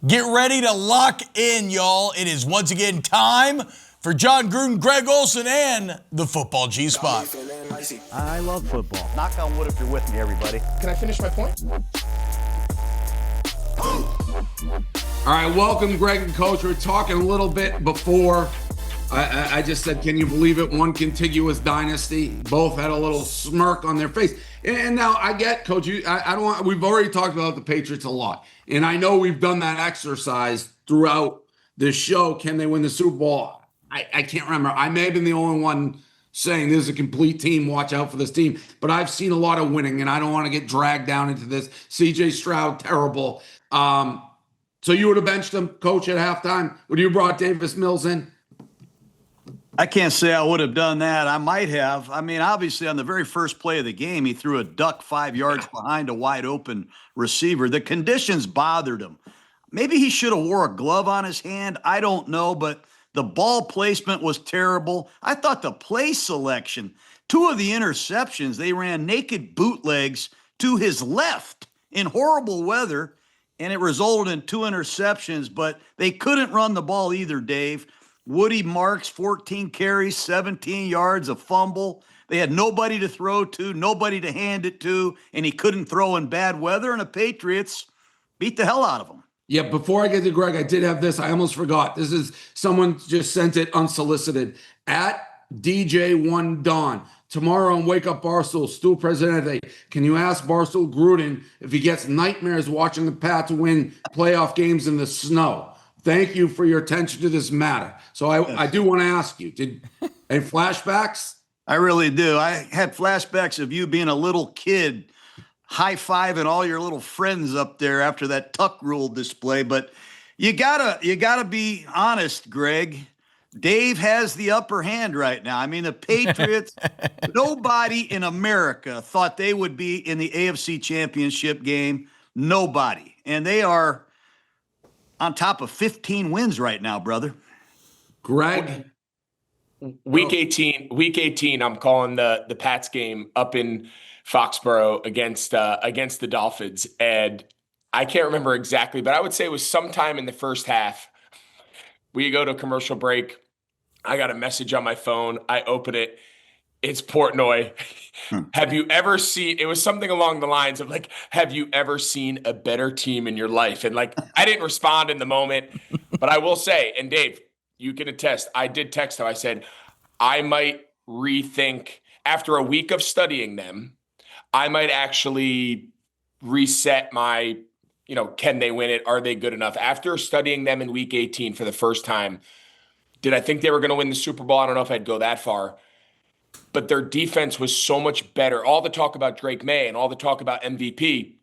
Get ready to lock in, y'all. It is once again time for Jon Gruden, Greg Olsen, and the Football G-Spot. I love football. Knock on wood if you're with me, everybody. Can I finish my point? All right, welcome, Greg and Coach. We were talking a little bit before. I just said, can you believe it? One contiguous dynasty. Both had a little smirk on their face. And now I get, Coach, I don't want, we've already talked about the Patriots a lot. And I know we've done that exercise throughout this show. Can they win the Super Bowl? I can't remember. I may have been the only one saying this is a complete team. Watch out for this team. But I've seen a lot of winning, and I don't want to get dragged down into this. CJ Stroud, terrible. So you would have benched him, Coach, at halftime? Would you have brought Davis Mills in? I can't say I would have done that. I might have. I mean, obviously, on the very first play of the game, he threw a duck 5 yards behind a wide-open receiver. The conditions bothered him. Maybe he should have wore a glove on his hand. I don't know, but the ball placement was terrible. I thought the play selection, 2 of the interceptions, they ran naked bootlegs to his left in horrible weather, and it resulted in 2 interceptions, but they couldn't run the ball either, Dave. Woody Marks, 14 carries, 17 yards, a fumble. They had nobody to throw to, nobody to hand it to, and he couldn't throw in bad weather, and the Patriots beat the hell out of him. Yeah, before I get to Greg, I did have this. I almost forgot. This is someone just sent it unsolicited. At DJ1 Don. Tomorrow on Wake Up Barstool, Stu Presidente, can you ask Barstool Gruden if he gets nightmares watching the Pats win playoff games in the snow? Thank you for your attention to this matter. So I do want to ask you, did any flashbacks? I really do. I had flashbacks of you being a little kid, high-fiving all your little friends up there after that tuck rule display. But you gotta be honest, Greg. Dave has the upper hand right now. I mean, the Patriots, nobody in America thought they would be in the AFC Championship game. Nobody. And they are on top of 15 wins right now, brother. Greg? Week 18, I'm calling the Pats game up in Foxborough against the Dolphins. And I can't remember exactly, but I would say it was sometime in the first half. We go to a commercial break. I got a message on my phone. I open it. It's Portnoy. Have you ever seen, it was something along the lines of like, have you ever seen a better team in your life? And like, I didn't respond in the moment, but I will say, and Dave, you can attest, I did text him. I said, I might rethink after a week of studying them. I might actually reset my, can they win it? Are they good enough? After studying them in week 18 for the first time, did I think they were going to win the Super Bowl? I don't know if I'd go that far. But their defense was so much better. All the talk about Drake May and all the talk about MVP,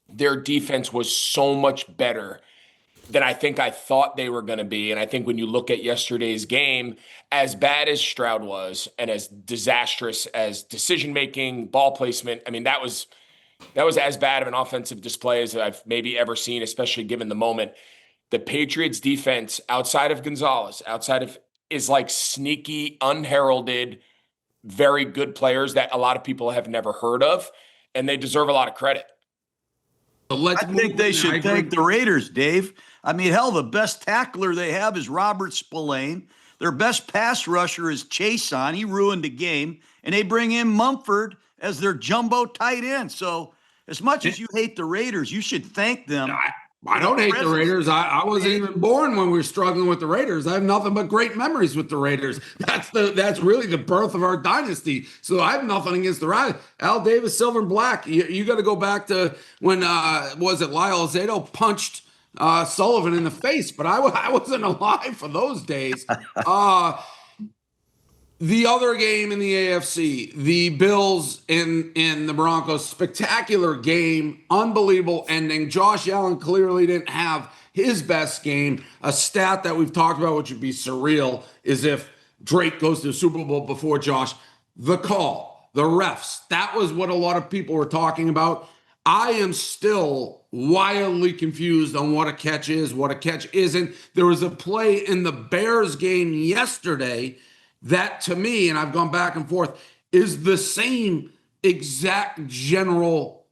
their defense was so much better than I think I thought they were going to be. And I think when you look at yesterday's game, as bad as Stroud was and as disastrous as decision-making, ball placement, I mean, that was as bad of an offensive display as I've maybe ever seen, especially given the moment. The Patriots defense, outside of Gonzalez, is like sneaky, unheralded, very good players that a lot of people have never heard of, and they deserve a lot of credit. I think they should thank the Raiders, Dave. I mean, hell, the best tackler they have is Robert Spillane. Their best pass rusher is Chason. He ruined the game. And they bring in Mumford as their jumbo tight end. So as much as you hate the Raiders, you should thank them. I don't hate the Raiders. I wasn't even born when we were struggling with the Raiders. I have nothing but great memories with the Raiders. That's really the birth of our dynasty. So I have nothing against the Raiders. Al Davis, silver and black. You got to go back to when was it Lyle Zato punched Sullivan in the face, but I wasn't alive for those days. The other game in the AFC, the Bills and the Broncos, spectacular game, unbelievable ending. Josh Allen clearly didn't have his best game. A stat that we've talked about, which would be surreal, is if Drake goes to the Super Bowl before Josh. The call, the refs, that was what a lot of people were talking about. I am still wildly confused on what a catch is, what a catch isn't. There was a play in the Bears game yesterday that to me, and I've gone back and forth, is the same exact general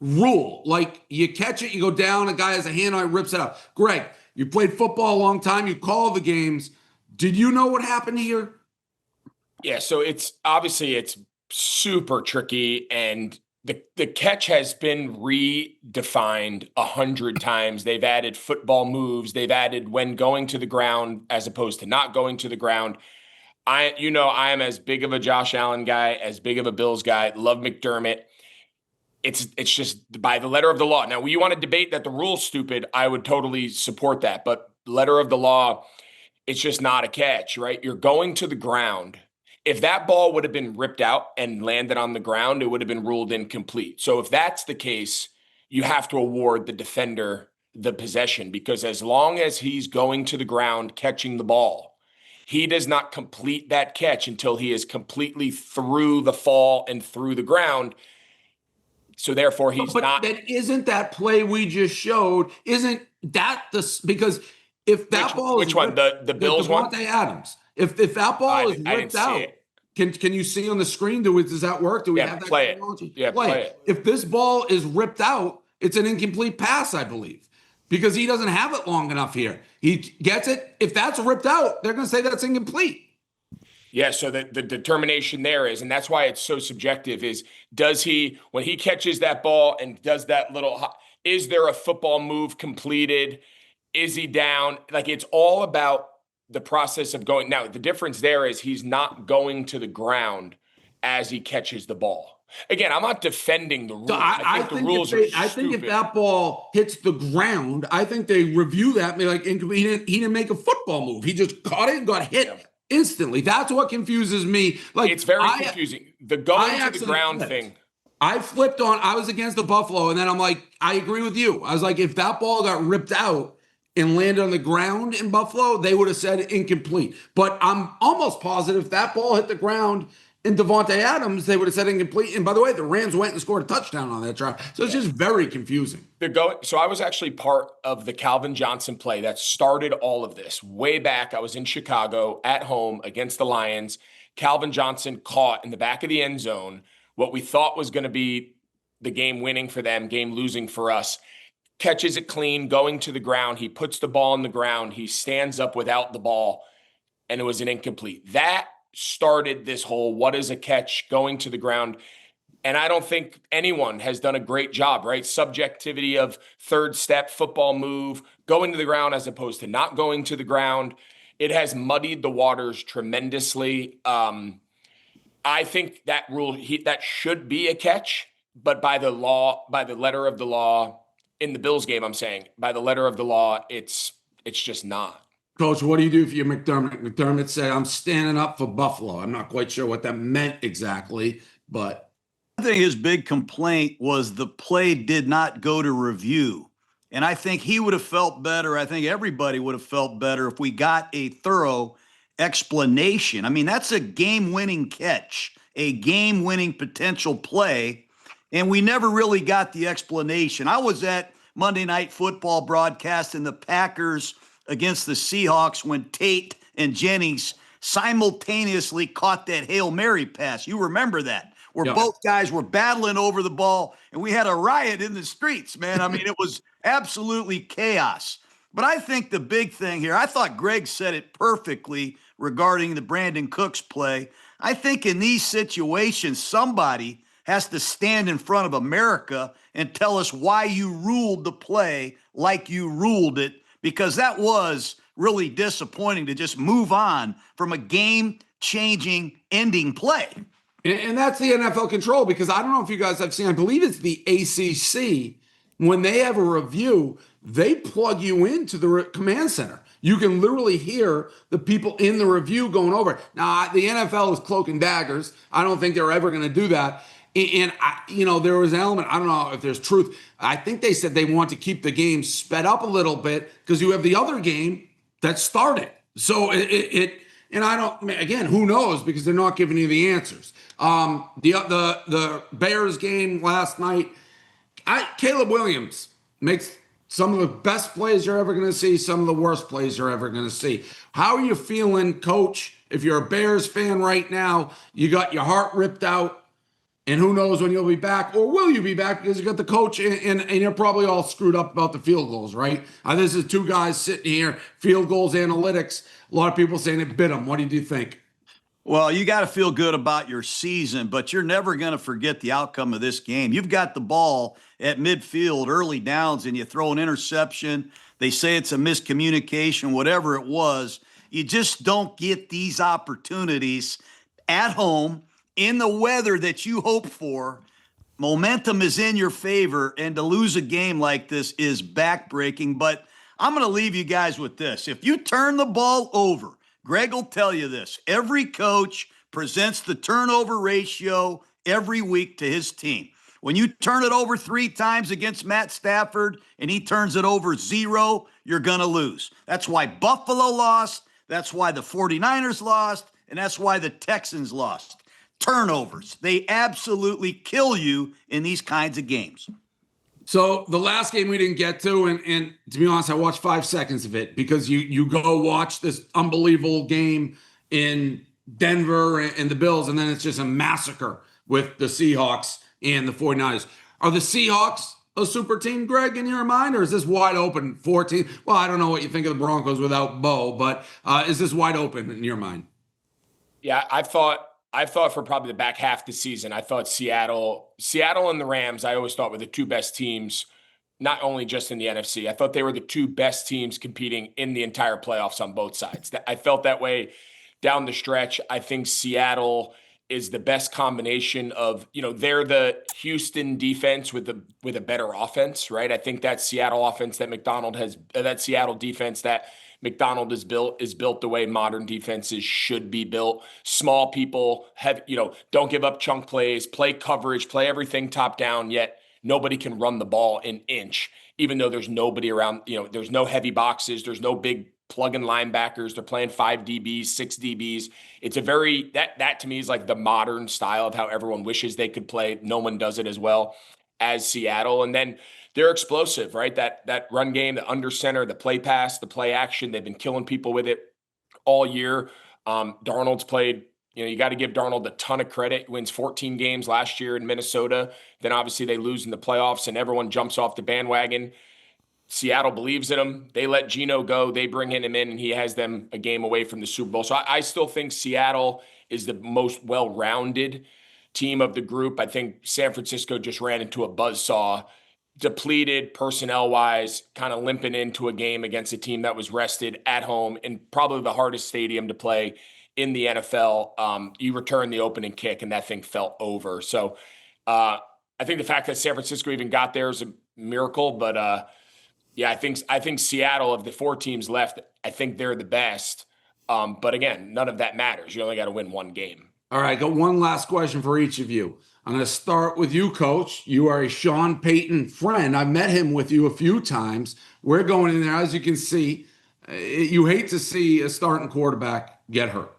rule. Like you catch it, you go down, a guy has a hand on it, rips it out. Greg, you played football a long time, you call the games. Did you know what happened here? Yeah, so it's super tricky, and the catch has been redefined 100 times. They've added football moves. They've added when going to the ground as opposed to not going to the ground. I am as big of a Josh Allen guy, as big of a Bills guy. Love McDermott. It's just by the letter of the law. Now, you want to debate that the rule's stupid, I would totally support that. But letter of the law, it's just not a catch, right? You're going to the ground. If that ball would have been ripped out and landed on the ground, it would have been ruled incomplete. So if that's the case, you have to award the defender the possession, because as long as he's going to the ground catching the ball, he does not complete that catch until he is completely through the fall and through the ground. So therefore, he's not. But isn't that play we just showed? Isn't that because if that ball is which one? The Bills one? Davante Adams. If that ball is ripped out, can you see on the screen? Does that work? Do we have that technology? Yeah, play it. If this ball is ripped out, it's an incomplete pass, I believe, because he doesn't have it long enough here. He gets it. If that's ripped out, they're going to say that's incomplete. Yeah, so the determination there is, and that's why it's so subjective, is when he catches that ball and does that is there a football move completed? Is he down? Like, it's all about the process of going. Now, the difference there is he's not going to the ground as he catches the ball. Again, I'm not defending the rules. So I think the rules are stupid. I think if that ball hits the ground, I think they review that and be like, he didn't make a football move. He just caught it and got hit instantly. That's what confuses me. Like, it's very confusing. The going to the ground thing. I was against the Buffalo, and then I'm like, I agree with you. I was like, if that ball got ripped out and landed on the ground in Buffalo, they would have said incomplete. But I'm almost positive if that ball hit the ground in Davante Adams, they would have said incomplete. And by the way, the Rams went and scored a touchdown on that drive. So it's just very confusing. So I was actually part of the Calvin Johnson play that started all of this. Way back, I was in Chicago at home against the Lions. Calvin Johnson caught in the back of the end zone what we thought was going to be the game winning for them, game losing for us. Catches it clean, going to the ground. He puts the ball on the ground. He stands up without the ball, and it was an incomplete. That started this whole what is a catch, going to the ground. And I don't think anyone has done a great job, right? Subjectivity of third step, football move, going to the ground as opposed to not going to the ground. It has muddied the waters tremendously. I think that rule, that should be a catch, but by the letter of the law, in the Bills game, I'm saying, by the letter of the law, it's just not. Coach, what do you do for your McDermott? McDermott said, I'm standing up for Buffalo. I'm not quite sure what that meant exactly, but I think his big complaint was the play did not go to review. And I think he would have felt better. I think everybody would have felt better if we got a thorough explanation. I mean, that's a game-winning catch, a game-winning potential play, and we never really got the explanation. I was at Monday Night Football broadcast in the Packers against the Seahawks when Tate and Jennings simultaneously caught that Hail Mary pass. You remember that, where both guys were battling over the ball, and we had a riot in the streets, man. I mean, it was absolutely chaos. But I think the big thing here, I thought Greg said it perfectly regarding the Brandon Cooks play. I think in these situations, somebody has to stand in front of America and tell us why you ruled the play like you ruled it, because that was really disappointing to just move on from a game-changing ending play. And that's the NFL control, because I don't know if you guys have seen, I believe it's the ACC. When they have a review, they plug you into the command center. You can literally hear the people in the review going over it. Now, the NFL is cloak and daggers. I don't think they're ever going to do that. And, there was an element, I don't know if there's truth. I think they said they want to keep the game sped up a little bit because you have the other game that started. So and I don't, again, who knows, because they're not giving you the answers. The Bears game last night, Caleb Williams makes some of the best plays you're ever going to see, some of the worst plays you're ever going to see. How are you feeling, Coach? If you're a Bears fan right now, you got your heart ripped out. And who knows when you'll be back, or will you be back, because you got the coach and you're probably all screwed up about the field goals, right? This is two guys sitting here, field goals analytics. A lot of people saying it bit them. What do you think? Well, you got to feel good about your season, but you're never going to forget the outcome of this game. You've got the ball at midfield, early downs, and you throw an interception. They say it's a miscommunication, whatever it was. You just don't get these opportunities at home in the weather that you hope for. Momentum is in your favor, and to lose a game like this is backbreaking. But I'm going to leave you guys with this. If you turn the ball over, Greg will tell you this, every coach presents the turnover ratio every week to his team. When you turn it over 3 times against Matt Stafford and he turns it over 0, you're going to lose. That's why Buffalo lost. That's why the 49ers lost. And that's why the Texans lost. Turnovers. They absolutely kill you in these kinds of games. So the last game we didn't get to, and to be honest, I watched 5 seconds of it because you go watch this unbelievable game in Denver and the Bills, and then it's just a massacre with the Seahawks and the 49ers. Are the Seahawks a super team, Greg, in your mind, or is this wide open 14? Well, I don't know what you think of the Broncos without Bo, but is this wide open in your mind? Yeah, I thought for probably the back half of the season, I thought Seattle and the Rams, I always thought were the 2 best teams, not only just in the NFC. I thought they were the 2 best teams competing in the entire playoffs on both sides. I felt that way down the stretch. I think Seattle is the best combination of, they're the Houston defense with a better offense, right? I think that Seattle offense that that Seattle defense that McDonald is built the way modern defenses should be built. Small people don't give up chunk plays, play coverage, play everything top down, yet nobody can run the ball an inch, even though there's nobody around, there's no heavy boxes, there's no big plug-in linebackers. They're playing 5 DBs, 6 DBs. It's a very, that to me is like the modern style of how everyone wishes they could play. No one does it as well as Seattle. And then they're explosive, right? That run game, the under center, the play pass, the play action. They've been killing people with it all year. Darnold's played, you got to give Darnold a ton of credit. He wins 14 games last year in Minnesota. Then obviously they lose in the playoffs and everyone jumps off the bandwagon. Seattle believes in him. They let Geno go. They bring him in, and he has them a game away from the Super Bowl. So I still think Seattle is the most well-rounded team of the group. I think San Francisco just ran into a buzzsaw, depleted personnel-wise, kind of limping into a game against a team that was rested at home in probably the hardest stadium to play in the NFL. You return the opening kick, and that thing felt over. So I think the fact that San Francisco even got there is a miracle, but yeah, I think Seattle, of the 4 teams left, I think they're the best. But again, none of that matters. You only got to win 1 game. All right, got one last question for each of you. I'm going to start with you, Coach. You are a Sean Payton friend. I've met him with you a few times. We're going in there, as you can see. You hate to see a starting quarterback get hurt.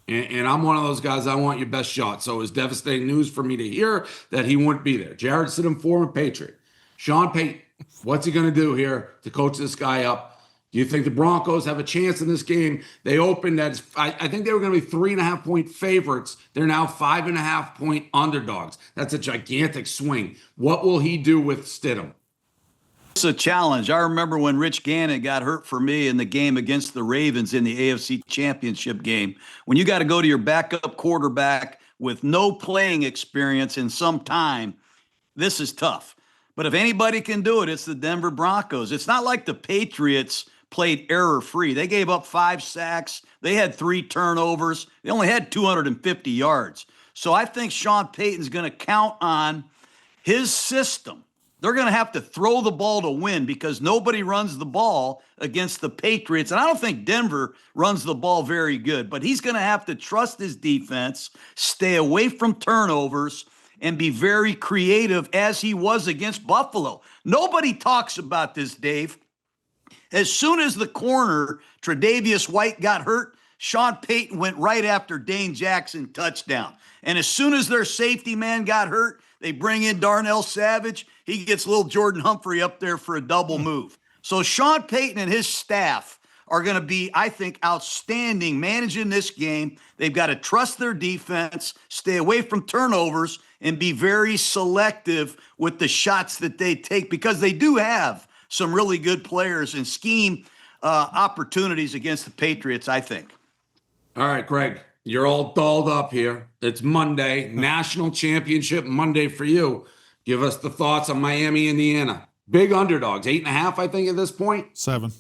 And I'm one of those guys, I want your best shot. So it was devastating news for me to hear that he wouldn't be there. Jared Stidham, former Patriot. Sean Payton, what's he going to do here to coach this guy up? Do you think the Broncos have a chance in this game? They opened at, I think they were going to be 3.5-point favorites. They're now 5.5-point underdogs. That's a gigantic swing. What will he do with Stidham? It's a challenge. I remember when Rich Gannon got hurt for me in the game against the Ravens in the AFC Championship game. When you got to go to your backup quarterback with no playing experience in some time, this is tough. But if anybody can do it, it's the Denver Broncos. It's not like the Patriots played error-free. They gave up 5 sacks. They had 3 turnovers. They only had 250 yards. So I think Sean Payton's going to count on his system. They're going to have to throw the ball to win because nobody runs the ball against the Patriots. And I don't think Denver runs the ball very good. But he's going to have to trust his defense, stay away from turnovers, and be very creative as he was against Buffalo. Nobody talks about this, Dave. As soon as the corner, Tre'Davious White, got hurt, Sean Payton went right after Dane Jackson touchdown. And as soon as their safety man got hurt, they bring in Darnell Savage. He gets little Jordan Humphrey up there for a double move. So Sean Payton and his staff are going to be, I think, outstanding managing this game. They've got to trust their defense, stay away from turnovers, and be very selective with the shots that they take, because they do have some really good players and scheme opportunities against the Patriots, I think. All right, Greg, you're all dolled up here. It's Monday, national championship Monday for you. Give us the thoughts on Miami, Indiana. Big underdogs, 8.5, I think, at this point. 7.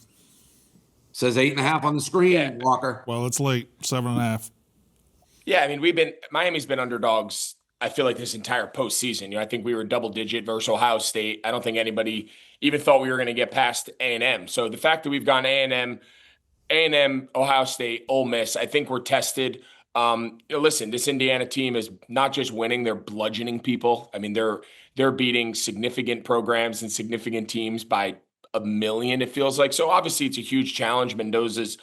Says 8.5 on the screen, Yeah. Walker. Well, it's late. 7.5. Yeah, I mean, Miami's been underdogs, I feel like, this entire postseason. I think we were double digit versus Ohio State. I don't think anybody even thought we were going to get past A&M. So the fact that we've gone A&M, Ohio State, Ole Miss, I think we're tested. Listen, this Indiana team is not just winning, they're bludgeoning people. I mean, they're beating significant programs and significant teams by a million, it feels like. So obviously it's a huge challenge. Mendoza's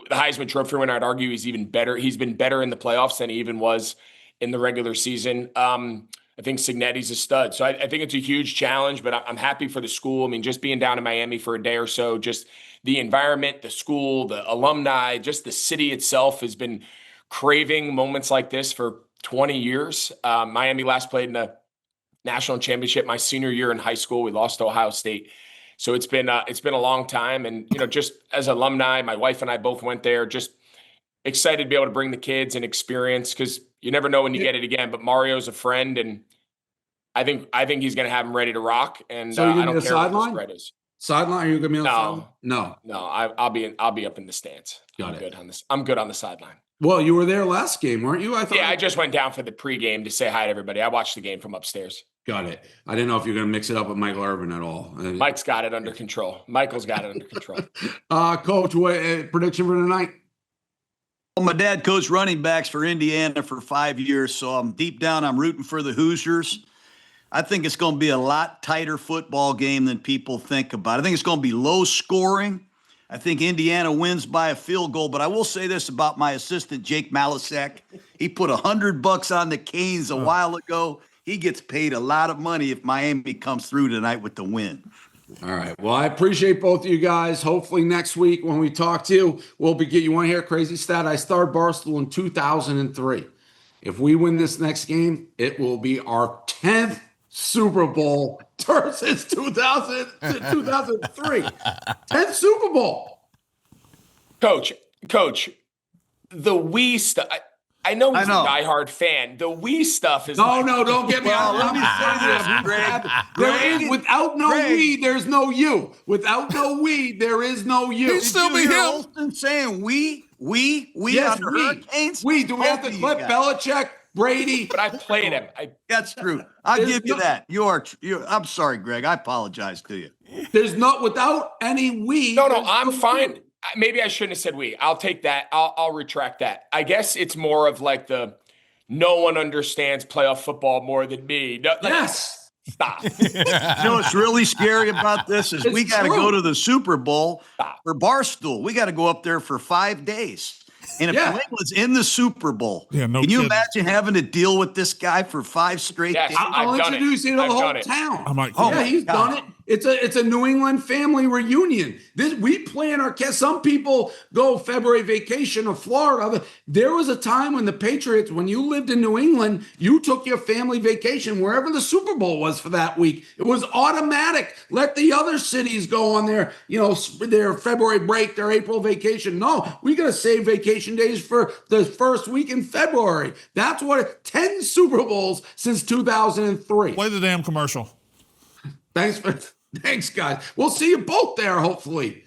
the Heisman Trophy winner. I'd argue he's even better. He's been better in the playoffs than he even was in the regular season. I think Cignetti's a stud. So I think it's a huge challenge, but I'm happy for the school. I mean, just being down in Miami for a day or so, just the environment, the school, the alumni, just the city itself has been craving moments like this for 20 years. Miami last played in a national championship my senior year in high school. We lost to Ohio State. So it's been a long time. And, just as alumni, my wife and I both went there, just excited to be able to bring the kids and experience, because you never know when you get it again. But Mario's a friend, and I think he's going to have him ready to rock. And So I don't care what the spread is. Sideline? Are you going to be on the sideline? No, I'll be up in the stands. Got it. Good on this. I'm good on the sideline. Well, you were there last game, weren't you? I just went down for the pregame to say hi to everybody. I watched the game from upstairs. Got it. I didn't know if you're going to mix it up with Michael Irvin at all. Mike's got it under control. Michael's got it under control. Coach, what prediction for tonight? Well, my dad coached running backs for Indiana for 5 years, so deep down I'm rooting for the Hoosiers. I think it's going to be a lot tighter football game than people think about. I think it's going to be low scoring. I think Indiana wins by a field goal, but I will say this about my assistant, Jake Malasek. He put $100 on the Canes a while ago. He gets paid a lot of money if Miami comes through tonight with the win. All right. Well, I appreciate both of you guys. Hopefully next week when we talk to you, you want to hear a crazy stat? I started Barstool in 2003. If we win this next game, it will be our 10th Super Bowl since 2003. 10th Super Bowl. Coach, the we stuff. I know he's a diehard fan. The we stuff is no, don't get me on. Let me say this, Greg. Without no we, there's no you. Without no we, there is no you. He'd still be him. Olsen saying we Yes, on the Hurricanes. Do we have to clip Belichick, Brady? But I played him. That's true. I'll give you that. I'm sorry, Greg. I apologize to you. There's without any we. No, I'm fine. Maybe I shouldn't have said we. I'll take that. I'll retract that. I guess it's more of like no one understands playoff football more than me. Yes. Stop. What's really scary about this is we got to go to the Super Bowl for Barstool. We got to go up there for 5 days. And if New England's in the Super Bowl, can you imagine having to deal with this guy for 5 straight days? I'll introduce you to the whole town. I'm like, he's done it. It's a New England family reunion. We plan our some people go February vacation to Florida. There was a time when the Patriots, when you lived in New England, you took your family vacation wherever the Super Bowl was for that week. It was automatic. Let the other cities go on their February break, their April vacation. No, we got to save vacation days for the first week in February. That's 10 Super Bowls since 2003. play the damn commercial. Thanks, guys. We'll see you both there, hopefully.